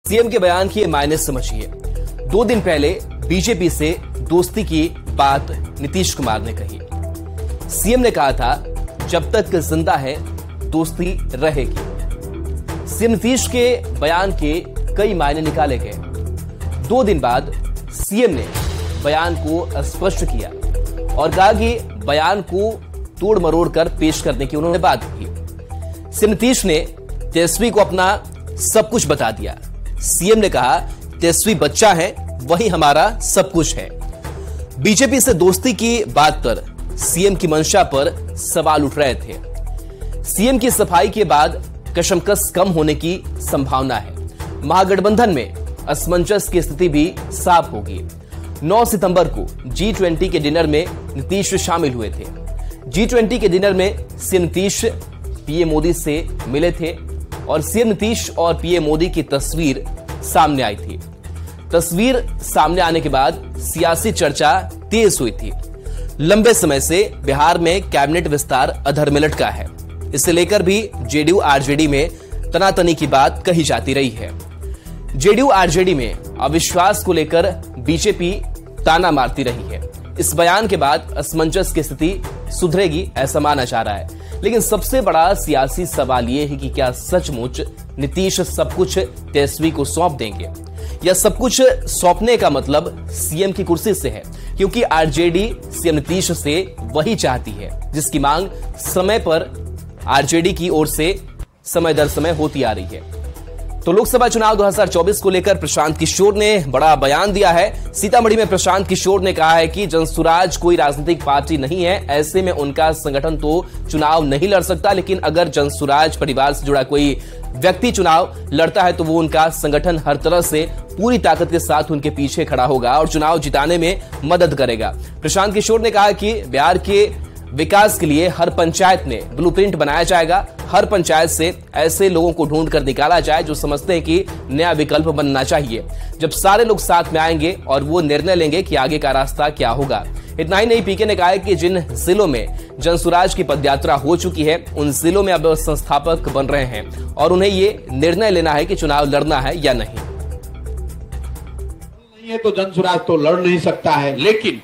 CM के बयान की मायने समझिए। 2 दिन पहले बीजेपी से दोस्ती की बात नीतीश कुमार ने कही। सीएम ने कहा था जब तक जिंदा है दोस्ती रहेगी। सीएम नीतीश के बयान के कई मायने निकाले गए। 2 दिन बाद सीएम ने बयान को स्पष्ट किया और कहा कि बयान को तोड़ मरोड़ कर पेश करने की उन्होंने बात की। सीएम नीतीश ने तेजस्वी को अपना सब कुछ बता दिया। सीएम ने कहा तेजस्वी बच्चा है, वही हमारा सब कुछ है। बीजेपी से दोस्ती की बात पर सीएम की मंशा पर सवाल उठ रहे थे। सीएम की सफाई के बाद कशमकश कम होने की संभावना है। महागठबंधन में असमंजस की स्थिति भी साफ होगी। 9 सितंबर को G20 के डिनर में नीतीश शामिल हुए थे। G20 के डिनर में सीएम नीतीश पीएम मोदी से मिले थे और सीएम नीतीश और पीएम मोदी की तस्वीर सामने आई थी। तस्वीर सामने आने के बाद सियासी चर्चा तेज हुई थी। लंबे समय से बिहार में कैबिनेट विस्तार अधर में लटका है। इसे लेकर भी जेडीयू आरजेडी में तनातनी की बात कही जाती रही है। जेडीयू आरजेडी में अविश्वास को लेकर बीजेपी ताना मारती रही है। इस बयान के बाद असमंजस की स्थिति सुधरेगी ऐसा माना जा रहा है। लेकिन सबसे बड़ा सियासी सवाल यह है कि क्या सचमुच नीतीश सब कुछ तेजस्वी को सौंप देंगे, या सब कुछ सौंपने का मतलब सीएम की कुर्सी से है, क्योंकि आरजेडी सीएम नीतीश से वही चाहती है जिसकी मांग समय पर आरजेडी की ओर से समय दर समय होती आ रही है। तो लोकसभा चुनाव 2024 को लेकर प्रशांत किशोर ने बड़ा बयान दिया है। सीतामढ़ी में प्रशांत किशोर ने कहा है कि जनसुराज कोई राजनीतिक पार्टी नहीं है, ऐसे में उनका संगठन तो चुनाव नहीं लड़ सकता, लेकिन अगर जनसुराज परिवार से जुड़ा कोई व्यक्ति चुनाव लड़ता है तो वो उनका संगठन हर तरह से पूरी ताकत के साथ उनके पीछे खड़ा होगा और चुनाव जिताने में मदद करेगा। प्रशांत किशोर ने कहा कि बिहार के विकास के लिए हर पंचायत में ब्लूप्रिंट बनाया जाएगा। हर पंचायत से ऐसे लोगों को ढूंढ कर निकाला जाए जो समझते हैं कि नया विकल्प बनना चाहिए। जब सारे लोग साथ में आएंगे और वो निर्णय लेंगे कि आगे का रास्ता क्या होगा। इतना ही नहीं, पीके ने कहा है कि जिन जिलों में जनसुराज की पदयात्रा हो चुकी है उन जिलों में अब संस्थापक बन रहे हैं और उन्हें ये निर्णय लेना है कि चुनाव लड़ना है या नहीं। तो जनसुराज तो लड़ नहीं सकता है, लेकिन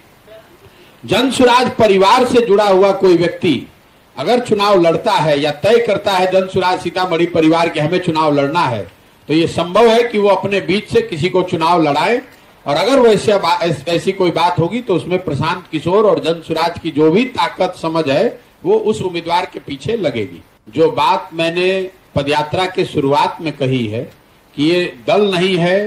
जनसुराज परिवार से जुड़ा हुआ कोई व्यक्ति अगर चुनाव लड़ता है या तय करता है जनसुराज सीतामढ़ी परिवार के हमें चुनाव लड़ना है, तो ये संभव है कि वो अपने बीच से किसी को चुनाव लड़ाए। और अगर वैसे ऐसी कोई बात होगी तो उसमें प्रशांत किशोर और जनसुराज की जो भी ताकत समझ है वो उस उम्मीदवार के पीछे लगेगी। जो बात मैंने पदयात्रा के शुरुआत में कही है कि ये दल नहीं है,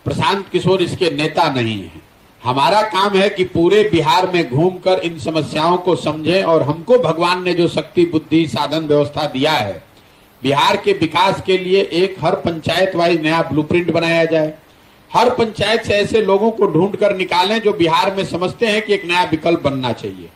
प्रशांत किशोर इसके नेता नहीं है। हमारा काम है कि पूरे बिहार में घूमकर इन समस्याओं को समझें और हमको भगवान ने जो शक्ति बुद्धि साधन व्यवस्था दिया है, बिहार के विकास के लिए एक हर पंचायत वाइज नया ब्लूप्रिंट बनाया जाए। हर पंचायत से ऐसे लोगों को ढूंढकर निकालें जो बिहार में समझते हैं कि एक नया विकल्प बनना चाहिए।